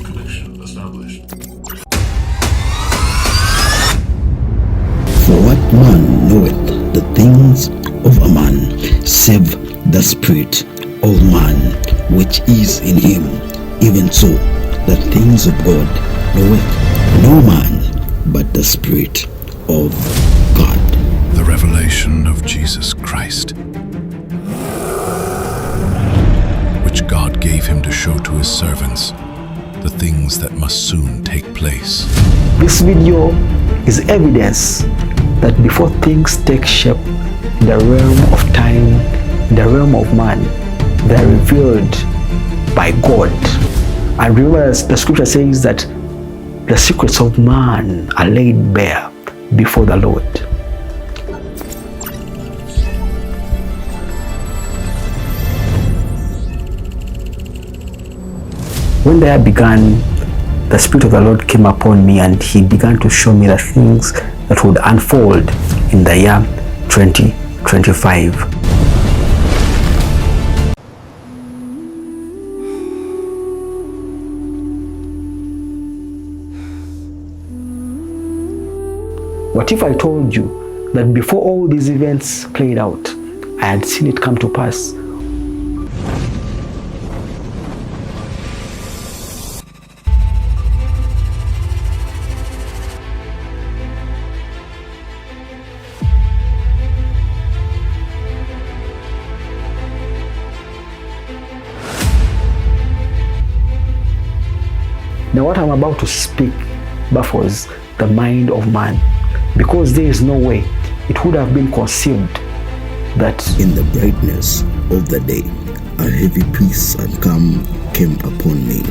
Connection established. For what man knoweth the things of a man, save the spirit of man which is in him? Even so, the things of God knoweth no man but the Spirit of God. The revelation of Jesus Christ, which God gave him to show to his servants the things that must soon take place. This video is evidence that before things take shape in the realm of time, in the realm of man, they are revealed by God. And remember, the scripture says that the secrets of man are laid bare before the Lord. When they had begun, the Spirit of the Lord came upon me, and he began to show me the things that would unfold in the year 2025. What if I told you that before all these events played out, I had seen it come to pass? Now what I'm about to speak baffles the mind of man, because there is no way it would have been conceived that in the brightness of the day, a heavy peace and calm came upon me,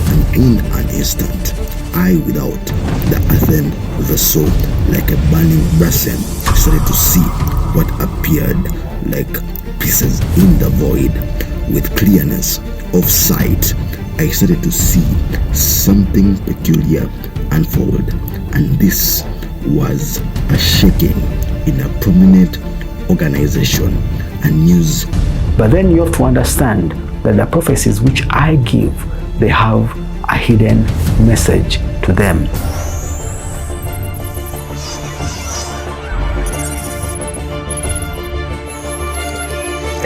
and in an instant, I without the earthen vessel, like a burning basin, started to see what appeared like pieces in the void. With clearness of sight, I started to see something peculiar unfold, and this was a shaking in a prominent organization and news. But then you have to understand that the prophecies which I give, they have a hidden message to them.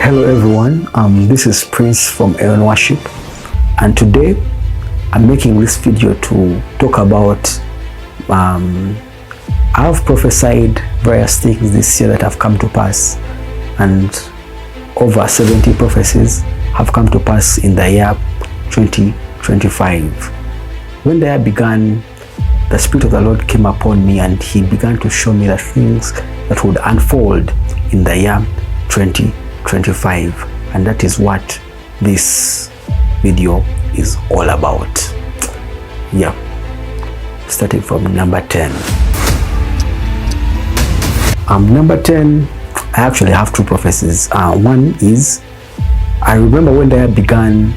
Hello everyone, this is Prince from Aeon Worship, and today I'm making this video to talk about I've prophesied various things this year that have come to pass, and over 70 prophecies have come to pass in the year 2025. When the year began, the Spirit of the Lord came upon me, and he began to show me the things that would unfold in the year 2025, and that is what this video is all about. Yeah, starting from number 10. Number 10, I actually have two prophecies. One is, I remember when they began,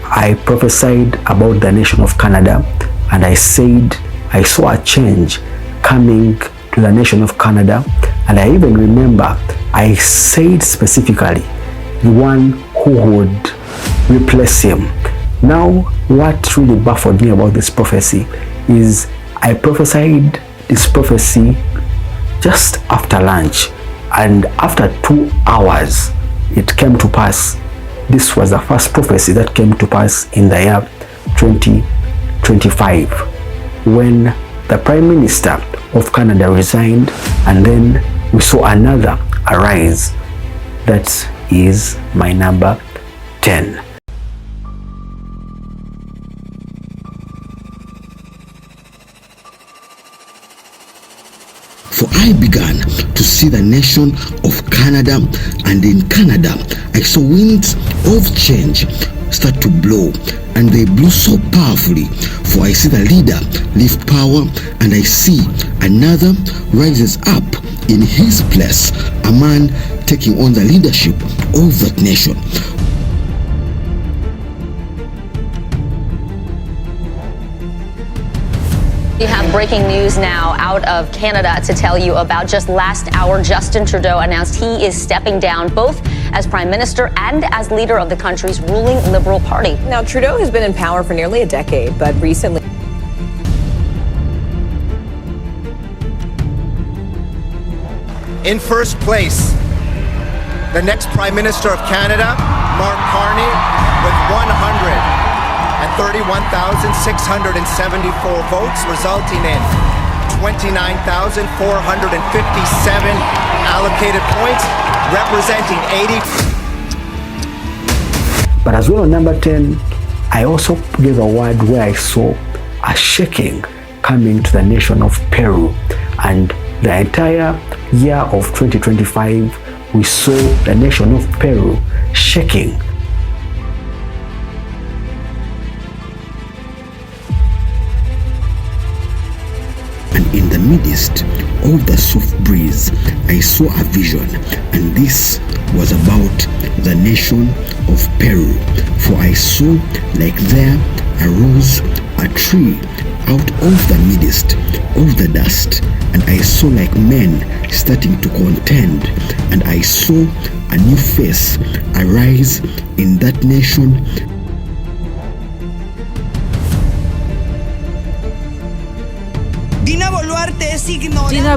I prophesied about the nation of Canada, and I said I saw a change coming to the nation of Canada, and I even remember I said specifically the one who would replace him. Now, what really baffled me about this prophecy is I prophesied this prophecy just after lunch, and after 2 hours it came to pass. This was the first prophecy that came to pass in the year 2025, when the Prime Minister of Canada resigned, and then we saw another arise. That is my number 10. For I began to see the nation of Canada, and in Canada I saw winds of change start to blow, and they blew so powerfully. For I see the leader lift power, and I see another rises up in his place, a man taking on the leadership of that nation. We have breaking news now out of Canada to tell you about. Just last hour, Justin Trudeau announced he is stepping down both as Prime Minister and as leader of the country's ruling Liberal Party. Now, Trudeau has been in power for nearly a decade, but recently... In first place, the next Prime Minister of Canada, Mark Carney, with 131,674 votes, resulting in 29,457 allocated points, representing 80. But as well on number 10, I also gave a word where I saw a shaking coming to the nation of Peru. And the entire year of 2025, we saw the nation of Peru shaking. And in the midst of the soft breeze, I saw a vision, and this was about the nation of Peru. For I saw like there arose a tree out of the midst of the dust, and I saw like men starting to contend, and I saw a new face arise in that nation. Dina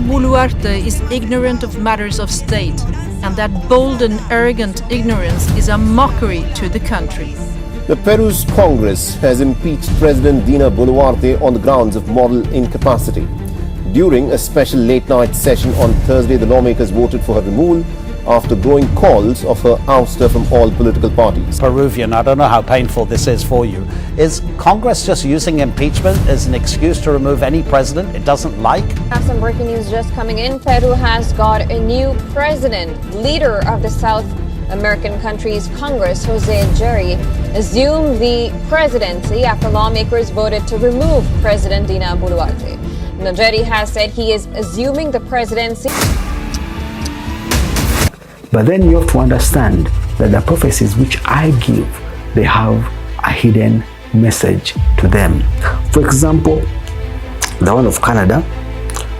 Boluarte is ignorant of matters of state, and that bold and arrogant ignorance is a mockery to the country. The Peru's Congress has impeached President Dina Boluarte on the grounds of moral incapacity. During a special late-night session on Thursday, the lawmakers voted for her removal after growing calls of her ouster from all political parties. Peruvian, I don't know how painful this is for you. Is Congress just using impeachment as an excuse to remove any president it doesn't like? I have some breaking news just coming in. Peru has got a new president. Leader of the South American country's Congress, Jose Jerry, assumed the presidency after lawmakers voted to remove President Dina Boluarte. Now, Jerry has said he is assuming the presidency. But then you have to understand that the prophecies which I give, they have a hidden message to them. For example, the one of Canada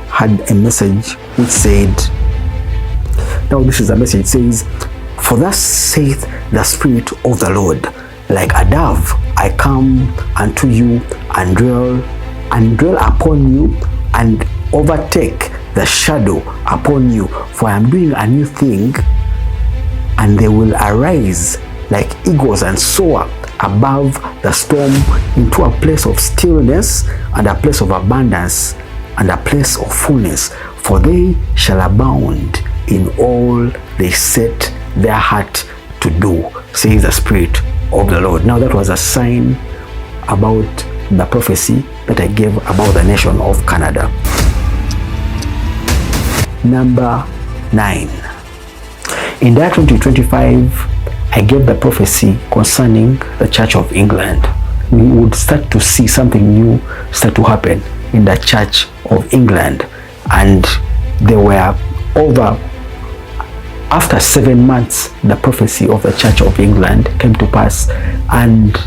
had a message which said, now this is a message, it says, "For thus saith the Spirit of the Lord, like a dove I come unto you and dwell upon you and overtake the shadow upon you. For I am doing a new thing, and they will arise like eagles and soar above the storm into a place of stillness and a place of abundance and a place of fullness. For they shall abound in all they set their heart to do, says the Spirit of the Lord." Now that was a sign about the prophecy that I gave about the nation of Canada. Number 9. In that 2025, I gave the prophecy concerning the Church of England. We would start to see something new start to happen in the Church of England. And there were after 7 months, the prophecy of the Church of England came to pass. And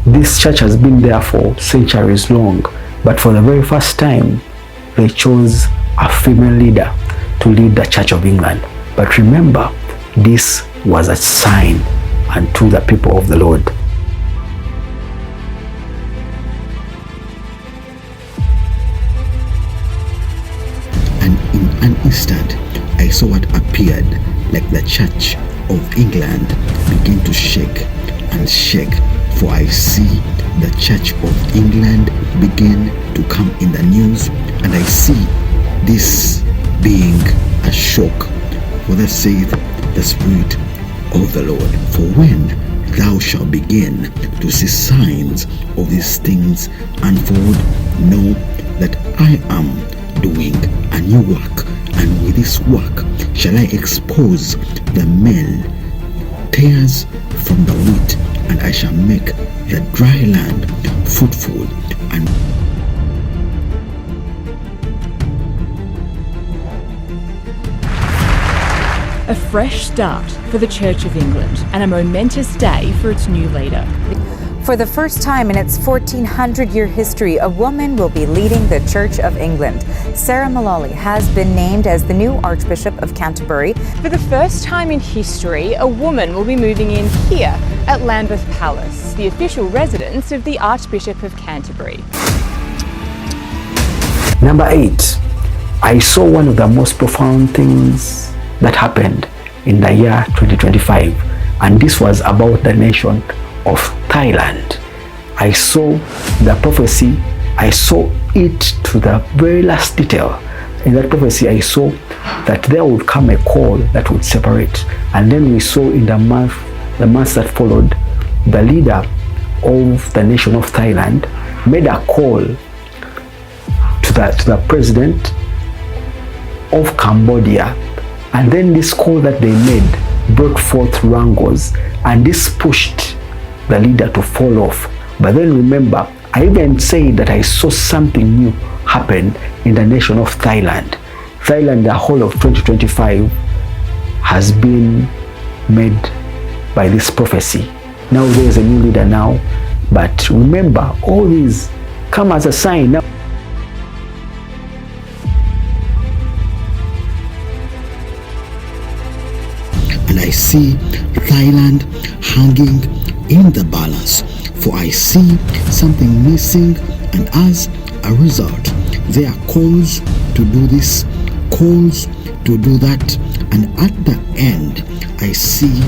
this church has been there for centuries long. But for the very first time, they chose a female leader to lead the Church of England. But remember, this was a sign unto the people of the Lord. And in an instant, I saw what appeared like the Church of England begin to shake and shake. For I see the Church of England begin to come in the news, and I see this being a shock. For thus saith the Spirit of the Lord, for when thou shalt begin to see signs of these things unfold, know that I am doing a new work, and with this work shall I expose the men tares from the wheat, and I shall make the dry land fruitful. And a fresh start for the Church of England and a momentous day for its new leader. For the first time in its 1400-year history, a woman will be leading the Church of England. Sarah Mullally has been named as the new Archbishop of Canterbury. For the first time in history, a woman will be moving in here at Lambeth Palace, the official residence of the Archbishop of Canterbury. Number 8, I saw one of the most profound things that happened in the year 2025, and this was about the nation of Thailand. I saw the prophecy, I saw it to the very last detail. In that prophecy, I saw that there would come a call that would separate. And then we saw in the months that followed, the leader of the nation of Thailand made a call to the president of Cambodia. And then this call that they made brought forth wrangles, and this pushed the leader to fall off. But then remember, I even said that I saw something new happen in the nation of Thailand. Thailand, the whole of 2025 has been made by this prophecy. Now there is a new leader now, but remember, all these come as a sign. Now, and I see Thailand hanging in the balance, for I see something missing, and as a result there are calls to do this, calls to do that, and at the end I see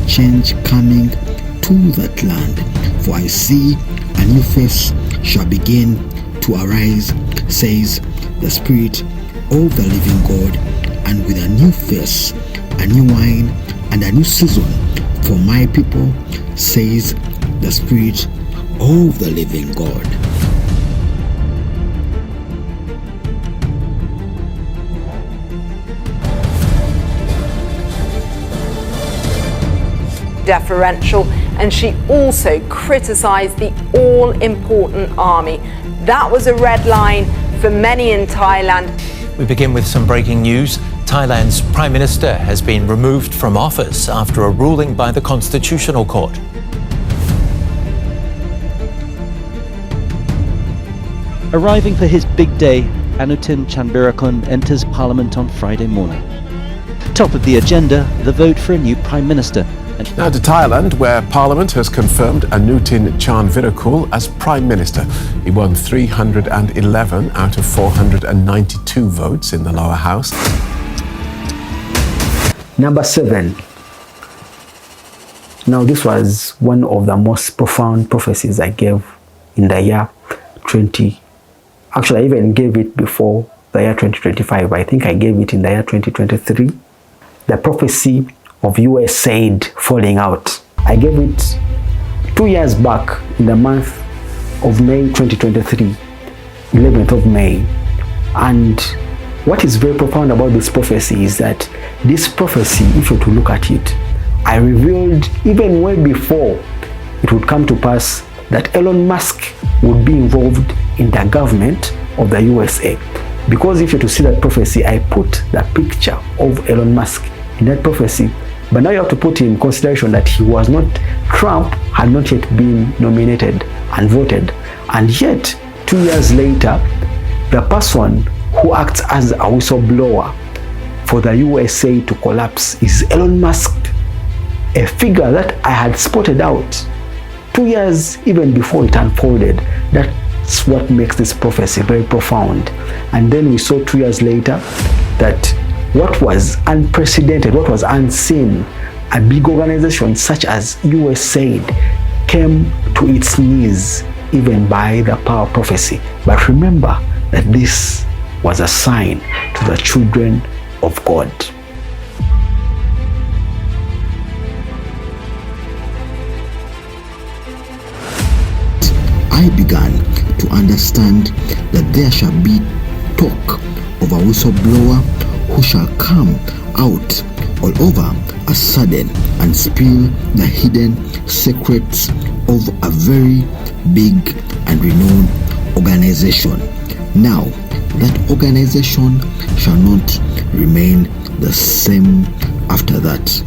change coming to that land, for I see a new face shall begin to arise, says the Spirit of the living God, and with a new face, a new wine, and a new season for my people, says the Spirit of the living God. Deferential, and she also criticized the all-important army. That was a red line for many in Thailand. We begin with some breaking news. Thailand's Prime Minister has been removed from office after a ruling by the Constitutional Court. Arriving for his big day, Anutin Chanvirakul enters Parliament on Friday morning. Top of the agenda, the vote for a new Prime Minister. Now to Thailand, where Parliament has confirmed Anutin Chanvirakul as Prime Minister. He won 311 out of 492 votes in the lower house. Number 7. Now this was one of the most profound prophecies I gave in the year 20. Actually, I even gave it before the year 2025. I think I gave it in the year 2023. The prophecy of USAID falling out. I gave it 2 years back in the month of May 2023, 11th of May. And what is very profound about this prophecy is that this prophecy, if you were to look at it, I revealed even way before it would come to pass that Elon Musk would be involved in the government of the USA. Because if you were to see that prophecy, I put the picture of Elon Musk in that prophecy. But now you have to put in consideration that Trump had not yet been nominated and voted. And yet, 2 years later, the person who acts as a whistleblower for the USA to collapse is Elon Musk, a figure that I had spotted out 2 years even before it unfolded. That's what makes this prophecy very profound. And then we saw 2 years later that what was unprecedented, what was unseen, a big organization such as USAID came to its knees even by the power of prophecy. But remember that this was a sign to the children of God. I began to understand that there shall be talk of a whistleblower who shall come out all over a sudden and spill the hidden secrets of a very big and renowned organization. Now, that organization shall not remain the same after that.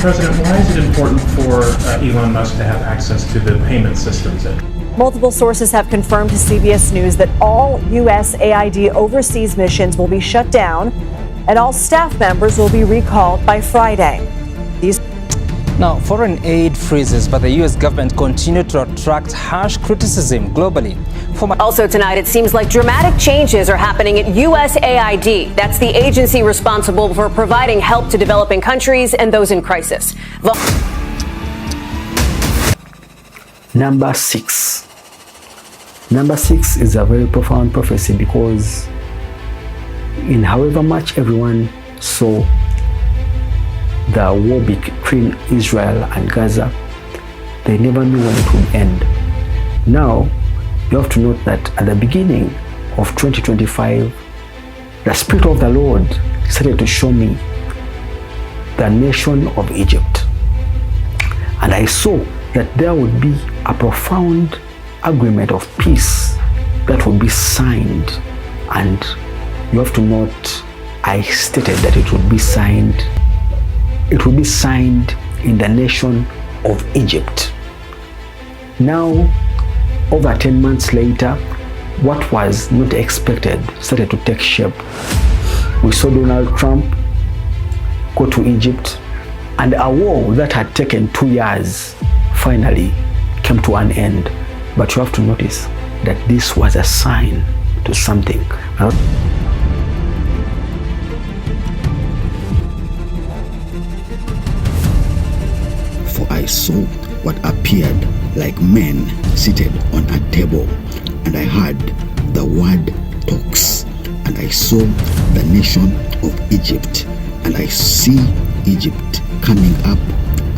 President, why is it important for Elon Musk to have access to the payment systems? Multiple sources have confirmed to CBS News that all USAID overseas missions will be shut down and all staff members will be recalled by Friday. Now, foreign aid freezes, but the U.S. government continued to attract harsh criticism globally. Also tonight, it seems like dramatic changes are happening at USAID. That's the agency responsible for providing help to developing countries and those in crisis. Number 6. Number 6 is a very profound prophecy because in however much everyone saw the war between Israel and Gaza, they never knew when it would end. Now, you have to note that at the beginning of 2025, the Spirit of the Lord started to show me the nation of Egypt. And I saw that there would be a profound agreement of peace that would be signed. And you have to note, I stated that it would be signed. It will be signed in the nation of Egypt. Now, over 10 months later, what was not expected started to take shape. We saw Donald Trump go to Egypt, and a war that had taken 2 years finally came to an end. But you have to notice that this was a sign to something. For I saw what appeared like men seated on a table, and I heard the word talks, and I saw the nation of Egypt, and I see Egypt coming up,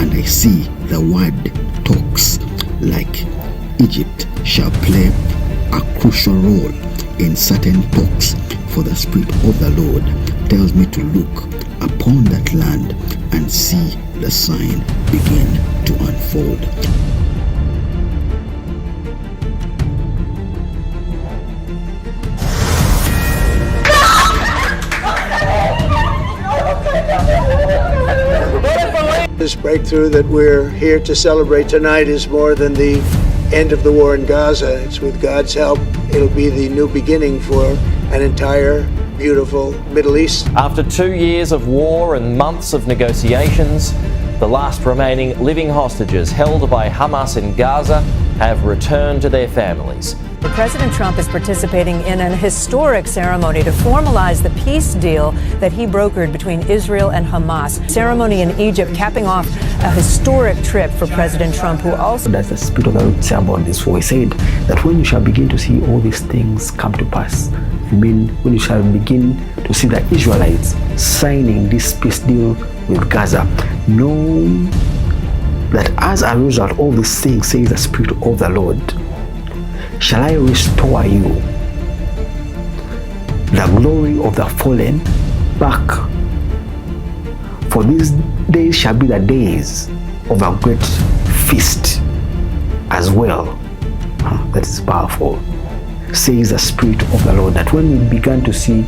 and I see the word talks, like Egypt shall play a crucial role in certain talks, for the Spirit of the Lord tells me to look upon that land and see the sign begin to unfold. This breakthrough that we're here to celebrate tonight is more than the end of the war in Gaza. It's with God's help, it'll be the new beginning for an entire beautiful Middle East. After 2 years of war and months of negotiations, the last remaining living hostages held by Hamas in Gaza have returned to their families. President Trump is participating in an historic ceremony to formalize the peace deal that he brokered between Israel and Hamas. Ceremony in Egypt capping off a historic trip for President Trump, who also... That's the Spirit of the Lord say about this. For he said that when you shall begin to see all these things come to pass, I mean, when you shall begin to see the Israelites signing this peace deal with Gaza, know that as a result of all these things, says the Spirit of the Lord, shall I restore you the glory of the fallen back. For these days shall be the days of a great feast as well. That is powerful. Says the Spirit of the Lord, that when we began to see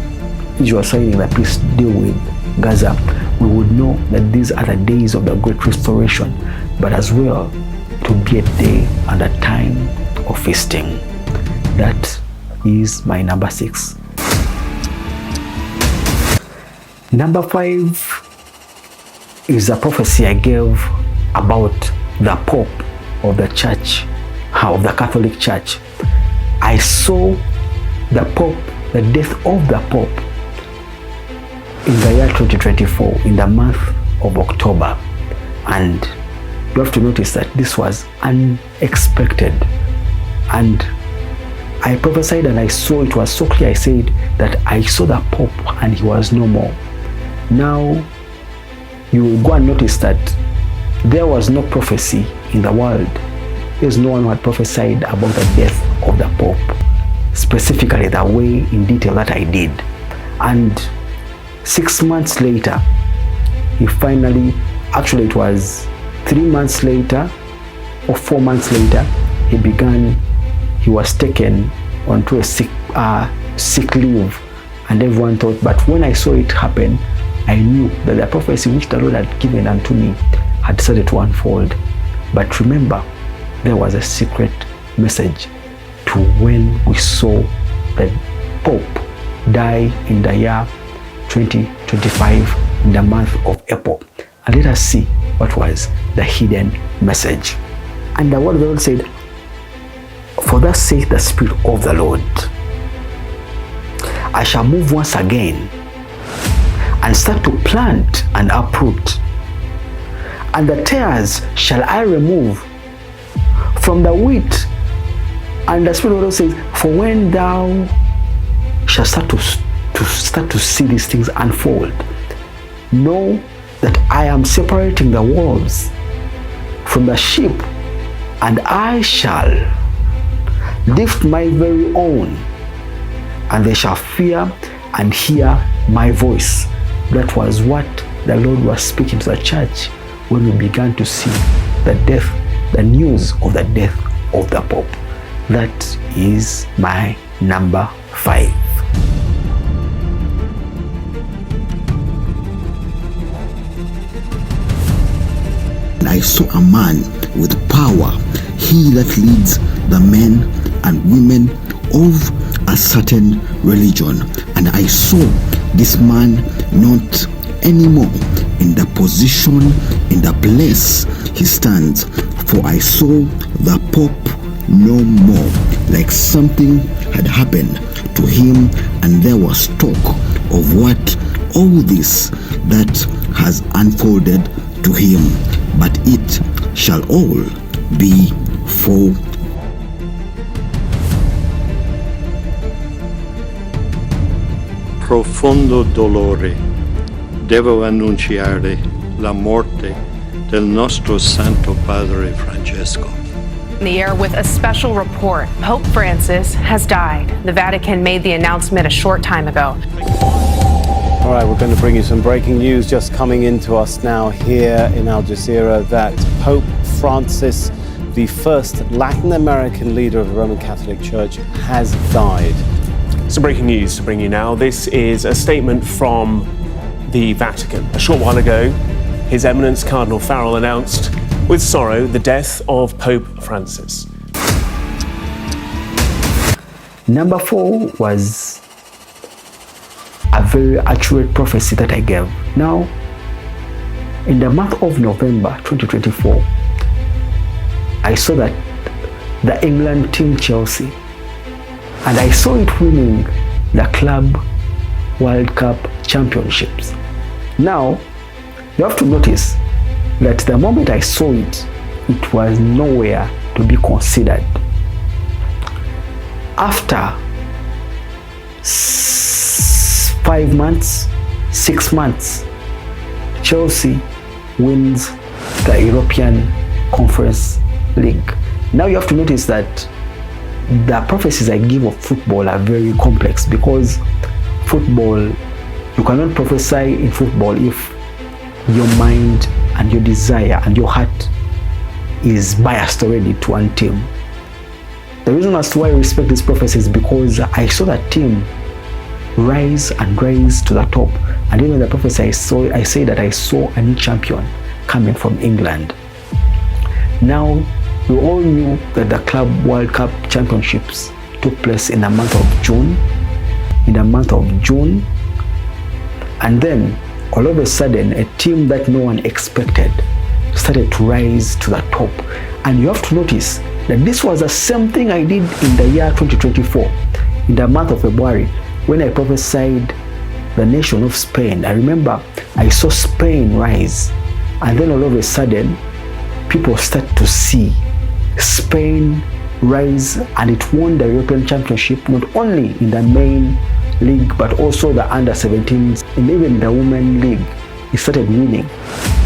Israel signing the peace deal with Gaza, we would know that these are the days of the great restoration, but as well it will be a day and a time of feasting. That is my number 6. Number 5 is a prophecy I gave about the Pope of the Church, of the Catholic Church. I saw the Pope, the death of the Pope in the year 2024, in the month of October. And you have to notice that this was unexpected. And I prophesied and I saw, it was so clear. I said that I saw the Pope and he was no more. Now, you will go and notice that there was no prophecy in the world. There's no one who had prophesied about the death of the Pope, specifically the way in detail that I did. And 6 months later, he finally, actually it was 3 months later or 4 months later, he was taken onto a sick leave, and everyone thought, but when I saw it happen, I knew that the prophecy which the Lord had given unto me had started to unfold. But remember, there was a secret message to when we saw the Pope die in the year 2025 in the month of April. And let us see what was the hidden message. And the word of the Lord said, "For thus saith the Spirit of the Lord, I shall move once again and start to plant and uproot, and the tares shall I remove from the wheat." And the Spirit of the Lord says, "For when thou shalt start to see these things unfold, know that I am separating the wolves from the sheep, and I shall lift my very own, and they shall fear and hear my voice." That was what the Lord was speaking to the church when we began to see the news of the death of the Pope. That is my number 5. And I saw a man with power, he that leads the men and women of a certain religion. And I saw this man not anymore in the position, in the place he stands. For I saw the Pope no more, like something had happened to him, and there was talk of what all this that has unfolded to him, but it shall all be for profondo dolore devo annunciare la morte del nostro Santo Padre Francesco. In the air with a special report. Pope Francis has died. The Vatican made the announcement a short time ago. All right, we're going to bring you some breaking news just coming into us now here in Al Jazeera that Pope Francis, the first Latin American leader of the Roman Catholic Church, has died. Some breaking news to bring you now. This is a statement from the Vatican. A short while ago, His Eminence Cardinal Farrell announced with sorrow the death of Pope Francis. Number 4 was a very accurate prophecy that I gave. Now, in the month of November 2024, I saw that the England team Chelsea, and I saw it winning the Club World Cup Championships. Now, you have to notice that the moment I saw it, it was nowhere to be considered. After 5 months, 6 months, Chelsea wins the European Conference League. Now you have to notice that the prophecies I give of football are very complex, because football, you cannot prophesy in football if your mind and your desire and your heart is biased already to one team. The reason as to why I respect these prophecies is because I saw that team rise and rise to the top. And even the prophecy I say that I saw a new champion coming from England. Now, we all knew that the Club World Cup Championships took place in the month of June. And then, all of a sudden, a team that no one expected started to rise to the top. And you have to notice that this was the same thing I did in the year 2024, in the month of February, when I prophesied the nation of Spain. I remember I saw Spain rise, and then all of a sudden, people start to see Spain rise, and it won the European Championship, not only in the main league, but also the under-17s, and even the women league. It started winning.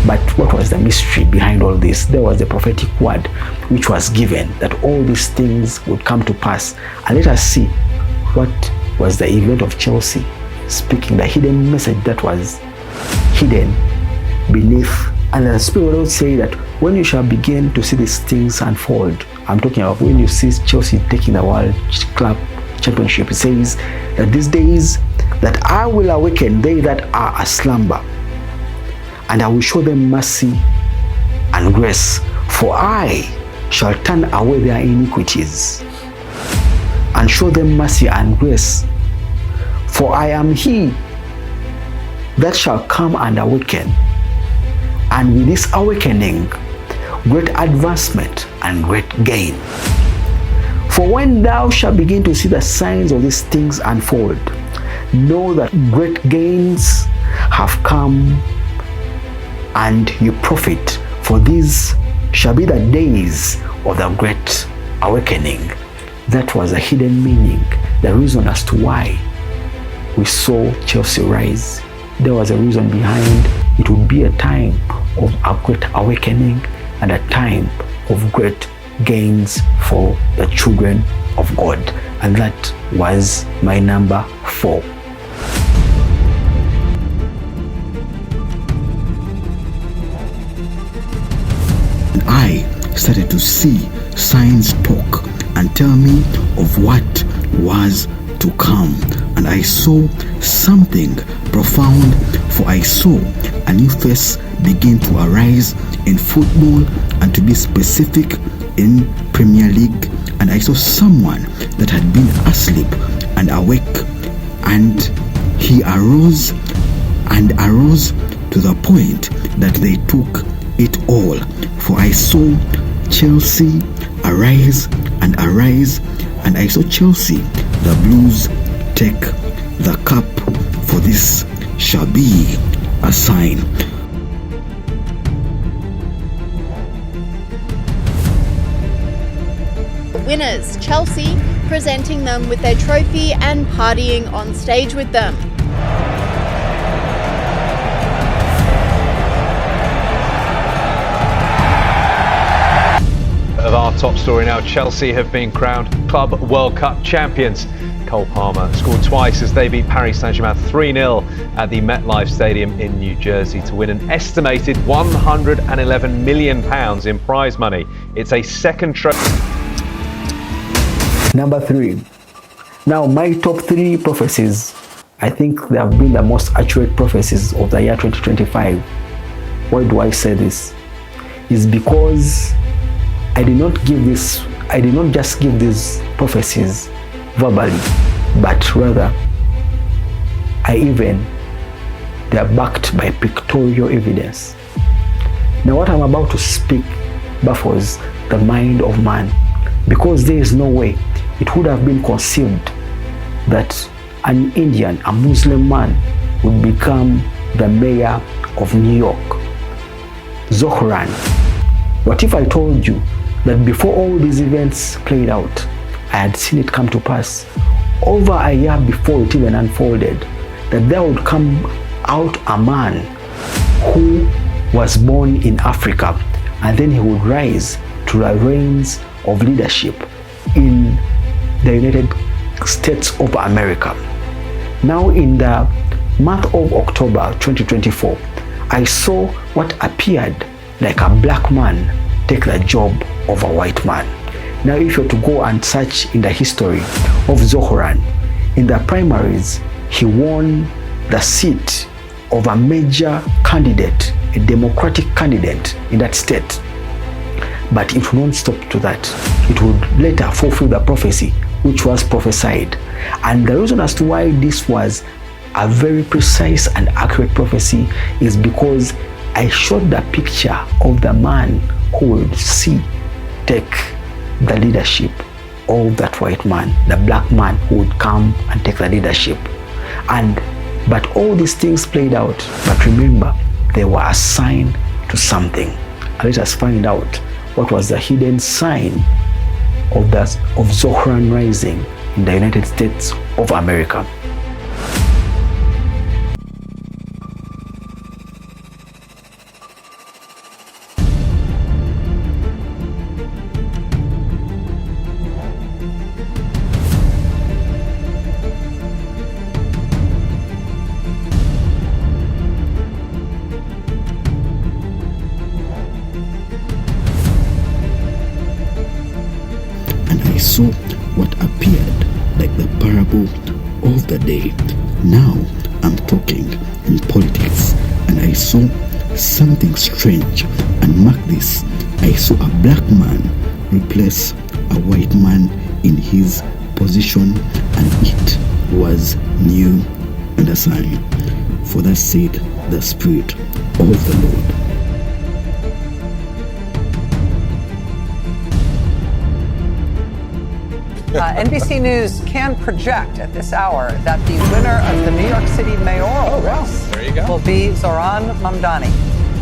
But what was the mystery behind all this? There was a prophetic word which was given that all these things would come to pass. And let us see what was the event of Chelsea, speaking the hidden message that was hidden beneath. And the Spirit will say that when you shall begin to see these things unfold, I'm talking about when you see Chelsea taking the World Club championship. It says that these days that I will awaken they that are aslumber, and I will show them mercy and grace, for I shall turn away their iniquities and show them mercy and grace. For I am he that shall come and awaken, and with this awakening, great advancement and great gain. For when thou shalt begin to see the signs of these things unfold, know that great gains have come, and you profit, for these shall be the days of the great awakening. That was a hidden meaning, the reason as to why we saw Chelsea rise. There was a reason behind. It would be a time of a great awakening and a time of great gains for the children of God. And that was my number 4. I started to see signs talk and tell me of what was to come. And I saw something profound, for I saw a new face begin to arise in football, and to be specific in Premier League. And I saw someone that had been asleep and awake, and he arose to the point that they took it all. For I saw Chelsea arise, and I saw Chelsea, the Blues, take the cup, for this shall be a sign. Winners, Chelsea, presenting them with their trophy and partying on stage with them. Of our top story now, Chelsea have been crowned Club World Cup champions. Cole Palmer scored twice as they beat Paris Saint-Germain 3-0 at the MetLife Stadium in New Jersey to win an estimated £111 million in prize money. It's a second trophy. Number 3. Now, my top 3 prophecies, I think they have been the most accurate prophecies of the year 2025. Why do I say this? It's because I did not just give these prophecies verbally, but rather they are backed by pictorial evidence. Now, what I'm about to speak baffles the mind of man, because there is no way it would have been conceived that an Indian, a Muslim man, would become the mayor of New York. Zohran. What if I told you that before all these events played out, I had seen it come to pass over a year before it even unfolded, that there would come out a man who was born in Africa, and then he would rise to the reins of leadership in the United States of America. Now, in the month of October 2024, I saw what appeared like a black man take the job of a white man. Now, if you're to go and search in the history of Zohran, in the primaries, he won the seat of a major candidate, a Democratic candidate in that state. But it would not stop to that. It would later fulfill the prophecy which was prophesied. And the reason as to why this was a very precise and accurate prophecy is because I showed the picture of the man who would take the leadership of that white man, the black man who would come and take the leadership. But all these things played out. But remember, they were a sign to something. And let us find out what was the hidden sign of Zohran rising in the United States of America. And I saw what appeared like the parable of the day. Now I'm talking in politics, and I saw something strange. And mark this, I saw a black man replace a white man in his position, and it was new and a sign. For thus said the Spirit of the Lord. NBC News can project at this hour that the winner of the New York City mayoral race will be Zohran Mamdani,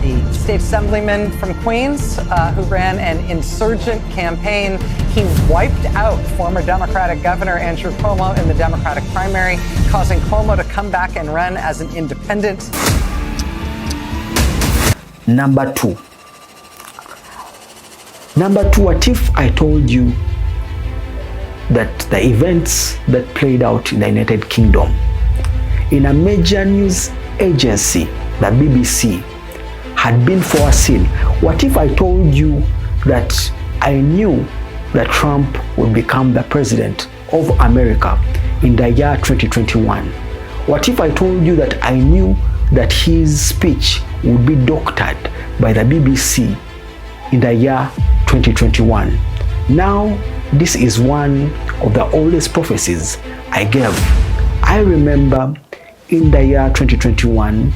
the state assemblyman from Queens who ran an insurgent campaign. He wiped out former Democratic Governor Andrew Cuomo in the Democratic primary, causing Cuomo to come back and run as an independent. Number two, what if I told you that the events that played out in the United Kingdom in a major news agency, the BBC, had been foreseen? What if I told you that I knew that Trump would become the president of America in the year 2021? What if I told you that I knew that his speech would be doctored by the BBC in the year 2021? Now, this is one of the oldest prophecies I gave. I remember in the year 2021,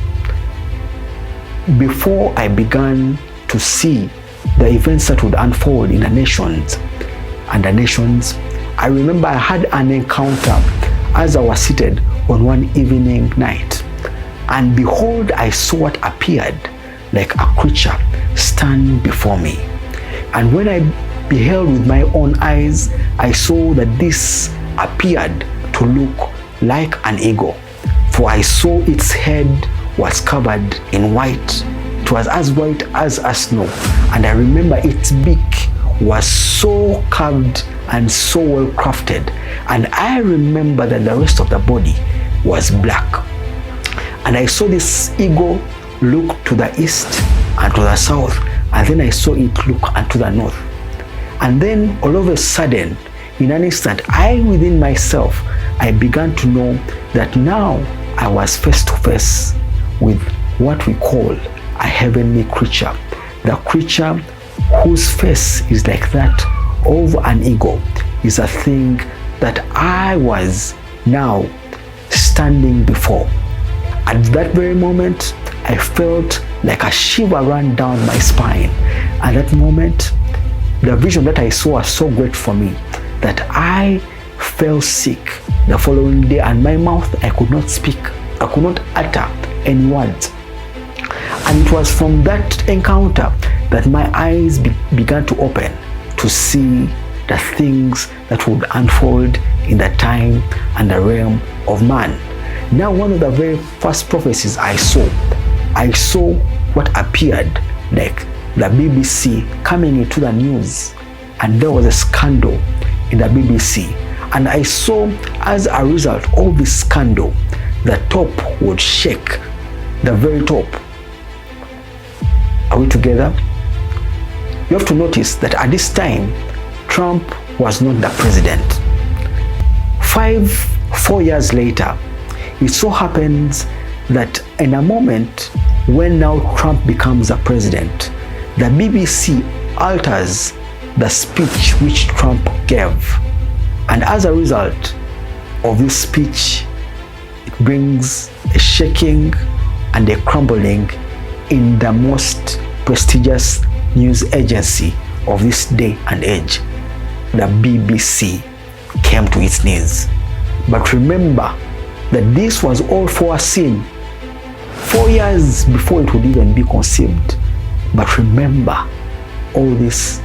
before I began to see the events that would unfold in the nations, I remember I had an encounter as I was seated on one evening night, and behold, I saw what appeared like a creature stand before me. And when I beheld with my own eyes, I saw that this appeared to look like an eagle, for I saw its head was covered in white. It was as white as a snow, and I remember its beak was so carved and so well crafted, and I remember that the rest of the body was black. And I saw this eagle look to the east and to the south, and then I saw it look unto the north. And then all of a sudden, in an instant, I within myself, I began to know that now I was face to face with what we call a heavenly creature. The creature whose face is like that of an eagle is a thing that I was now standing before. At that very moment, I felt like a shiver ran down my spine. At that moment, the vision that I saw was so great for me that I fell sick the following day, and my mouth, I could not speak. I could not utter any words. And it was from that encounter that my eyes began to open to see the things that would unfold in the time and the realm of man. Now, one of the very first prophecies I saw what appeared like the BBC coming into the news, and there was a scandal in the BBC, and I saw as a result of this scandal, the top would shake, the very top. Are we together? You have to notice that at this time, Trump was not the president. 4 years later, it so happens that in a moment when now Trump becomes a president, the BBC alters the speech which Trump gave. And as a result of this speech, it brings a shaking and a crumbling in the most prestigious news agency of this day and age. The BBC came to its knees. But remember that this was all foreseen 4 years before it would even be conceived. But remember, all this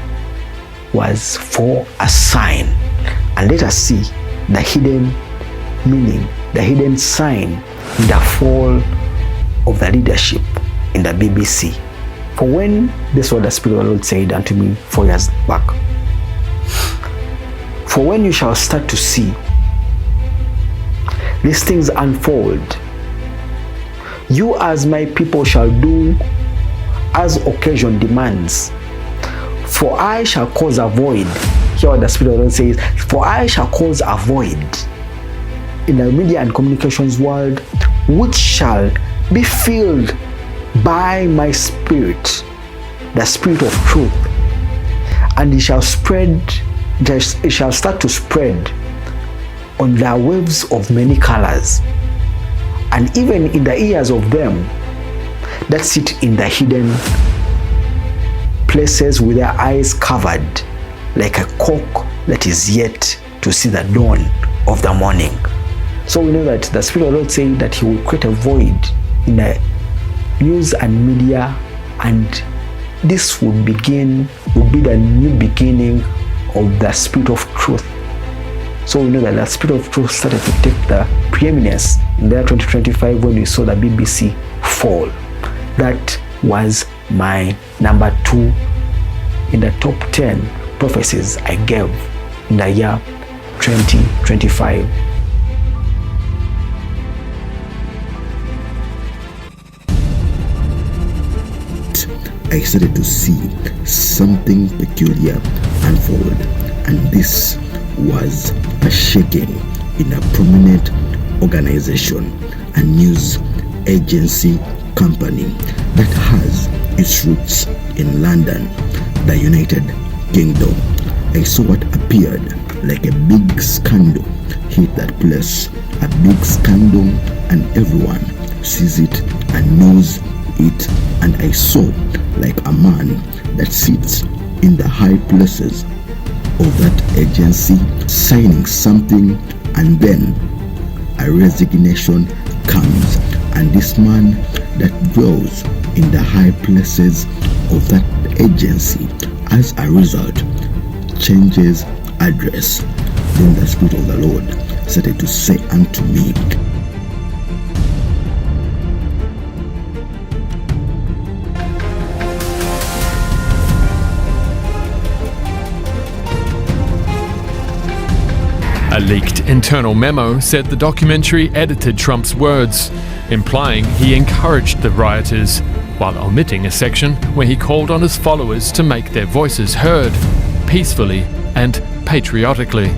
was for a sign. And let us see the hidden meaning, the hidden sign in the fall of the leadership in the BBC. For when this was the Spirit of the Lord said unto me 4 years back, for when you shall start to see these things unfold, you as my people shall do as occasion demands. For I shall cause a void. Here what the Spirit of the Lord says, for I shall cause a void in the media and communications world, which shall be filled by my spirit, the spirit of truth, and it shall start to spread on the waves of many colors, and even in the ears of them that sit in the hidden places with their eyes covered, like a cock that is yet to see the dawn of the morning. So we know that the Spirit of the Lord said that He will create a void in the news and media, and this would be the new beginning of the Spirit of Truth. So we know that the Spirit of Truth started to take the preeminence in the year 2025 when we saw the BBC fall. That was my number 2 in the top 10 prophecies I gave in the year 2025. I started to see something peculiar unfold, and this was a shaking in a prominent organization, a news agency company that has its roots in London, the United Kingdom. I saw what appeared like a big scandal hit that place, a big scandal, and everyone sees it and knows it. And I saw like a man that sits in the high places of that agency signing something, and then a resignation comes, and this man that dwells in the high places of that agency as a result changes address. Then the Spirit of the Lord started to say unto me, a leaked internal memo said the documentary edited Trump's words, implying he encouraged the rioters, while omitting a section where he called on his followers to make their voices heard, peacefully and patriotically.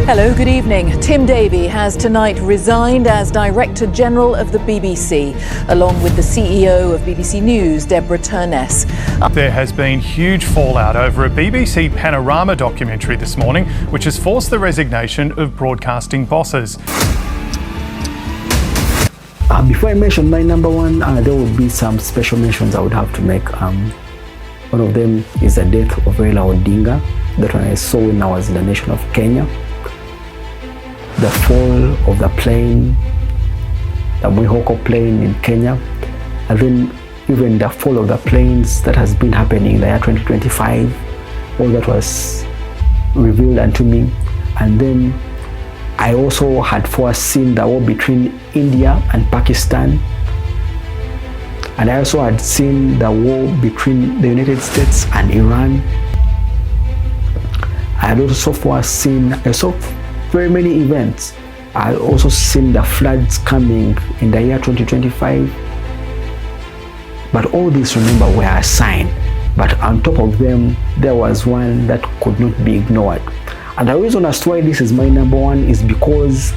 Hello, good evening. Tim Davie has tonight resigned as Director General of the BBC, along with the CEO of BBC News, Deborah Turness. There has been huge fallout over a BBC Panorama documentary this morning, which has forced the resignation of broadcasting bosses. Before I mention my number 1, there will be some special mentions I would have to make. One of them is the death of Raila Odinga. That one I saw when I was in the nation of Kenya. The fall of the plane, the Mwihoko plane in Kenya, and then even the fall of the planes that has been happening in the year 2025, all that was revealed unto me. And then I also had foreseen the war between India and Pakistan, and I also had seen the war between the United States and Iran. I had also foreseen, I saw very many events. I had also seen the floods coming in the year 2025. But all these, remember, were a sign. But on top of them, there was one that could not be ignored. And the reason as to why this is my number 1 is because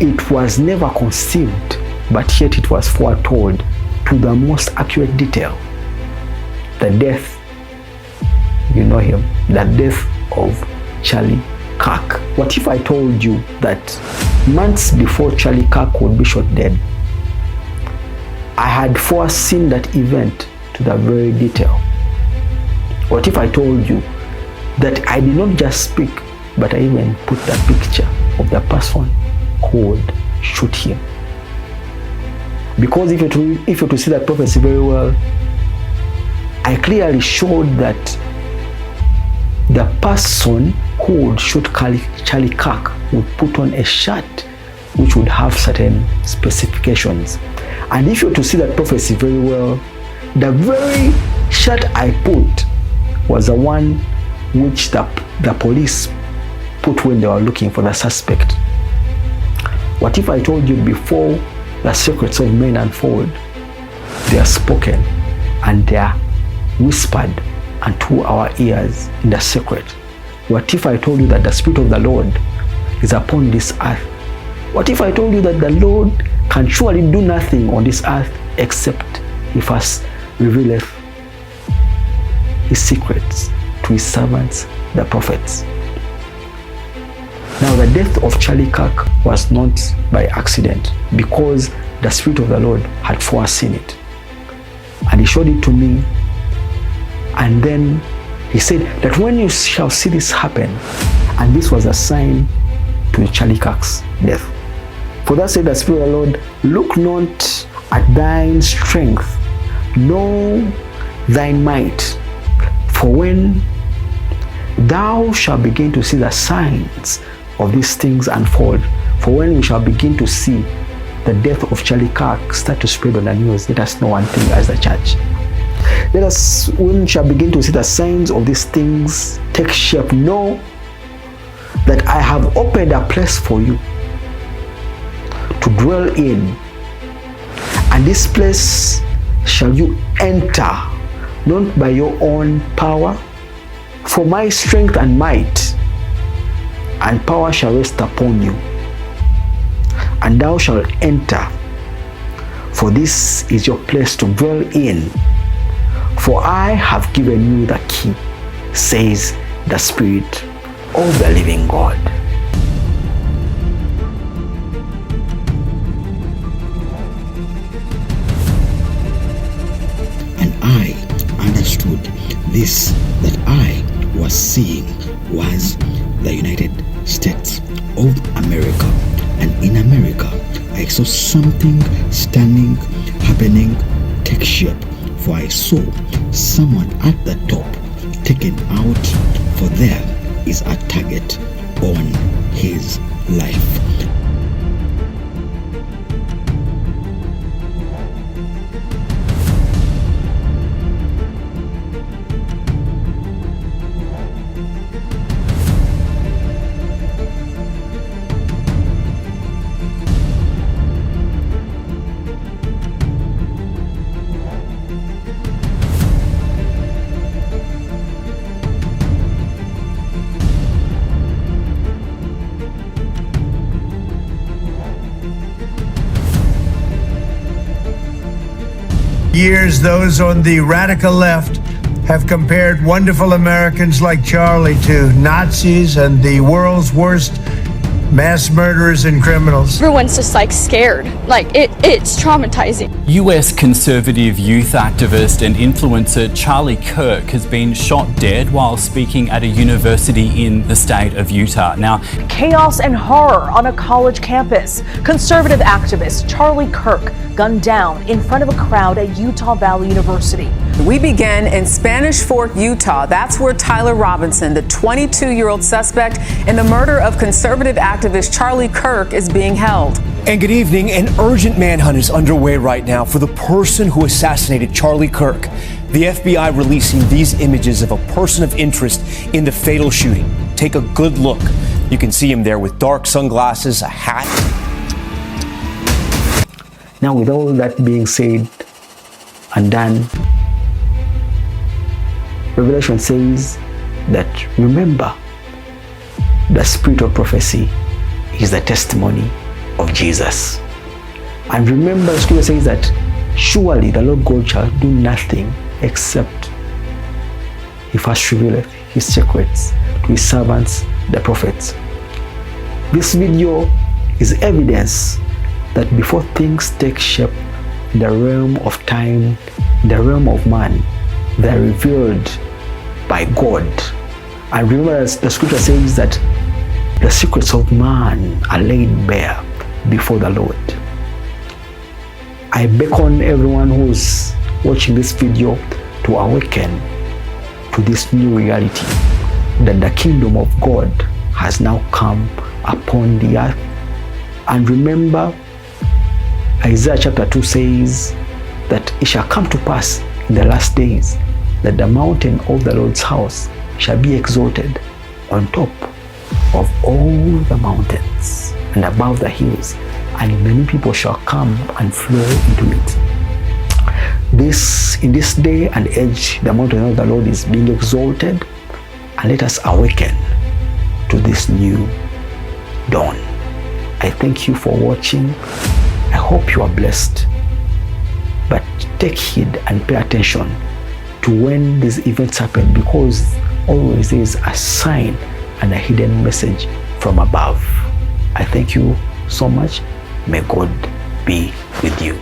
it was never conceived, but yet it was foretold to the most accurate detail. The death, you know him, the death of Charlie Kirk. What if I told you that months before Charlie Kirk would be shot dead, I had foreseen that event to the very detail? What if I told you that I did not just speak, but I even put the picture of the person who would shoot him? Because if you to see that prophecy very well, I clearly showed that the person who would shoot Charlie Kirk would put on a shirt which would have certain specifications. And if you to see that prophecy very well, the very shirt I put was the one which the police put when they were looking for the suspect. What if I told you before the secrets of men unfold, they are spoken and they are whispered unto our ears in the secret? What if I told you that the Spirit of the Lord is upon this earth. What if I told you that the Lord can surely do nothing on this earth except he first revealeth his secrets to his servants, the prophets? Now, the death of Charlie Kirk was not by accident, because the Spirit of the Lord had foreseen it. And he showed it to me. And then he said that when you shall see this happen, and this was a sign to Charlie Kirk's death. For thus said the Spirit of the Lord, look not at thine strength, nor thine might, for when thou shalt begin to see the signs of these things unfold, for when we shall begin to see the death of Charlie Kirk start to spread on the news, let us know one thing as the church. Let us, when we shall begin to see the signs of these things take shape, know that I have opened a place for you to dwell in, and this place shall you enter, not by your own power, for my strength and might and power shall rest upon you, and thou shalt enter, for this is your place to dwell in, for I have given you the key, says the Spirit of the living God. And I understood this, that I was seeing was the United States of America. And in America, I saw something stunning happening take shape. For I saw someone at the top taken out, for there is a target on his life. Years, those on the radical left have compared wonderful Americans like Charlie to Nazis and the world's worst mass murderers and criminals. Everyone's just like scared. Like it's traumatizing. US conservative youth activist and influencer Charlie Kirk has been shot dead while speaking at a university in the state of Utah. Now, Chaos and horror on a college campus. Conservative activist Charlie Kirk gunned down in front of a crowd at Utah Valley University. We begin in Spanish Fork, Utah. That's where Tyler Robinson, the 22-year-old suspect in the murder of conservative activist Charlie Kirk, is being held. And good evening. An urgent manhunt is underway right now for the person who assassinated Charlie Kirk. The FBI releasing these images of a person of interest in the fatal shooting. Take a good look. You can see him there with dark sunglasses, a hat. Now, with all that being said and done, Revelation says that, remember, the spirit of prophecy is the testimony of Jesus. And remember, the scripture says that surely the Lord God shall do nothing except he first revealeth his secrets to his servants, the prophets. This video is evidence that before things take shape in the realm of time, in the realm of man, they are revealed by God. And remember, as the scripture says that the secrets of man are laid bare before the Lord. I beckon everyone who's watching this video to awaken to this new reality, that the kingdom of God has now come upon the earth. And remember, Isaiah chapter 2 says that it shall come to pass in the last days that the mountain of the Lord's house shall be exalted on top of all the mountains and above the hills, and many people shall come and flow into it. In this day and age, the mountain of the Lord is being exalted, and let us awaken to this new dawn. I thank you for watching. I hope you are blessed. But take heed and pay attention to when these events happen, because always there is a sign and a hidden message from above. I thank you so much. May God be with you.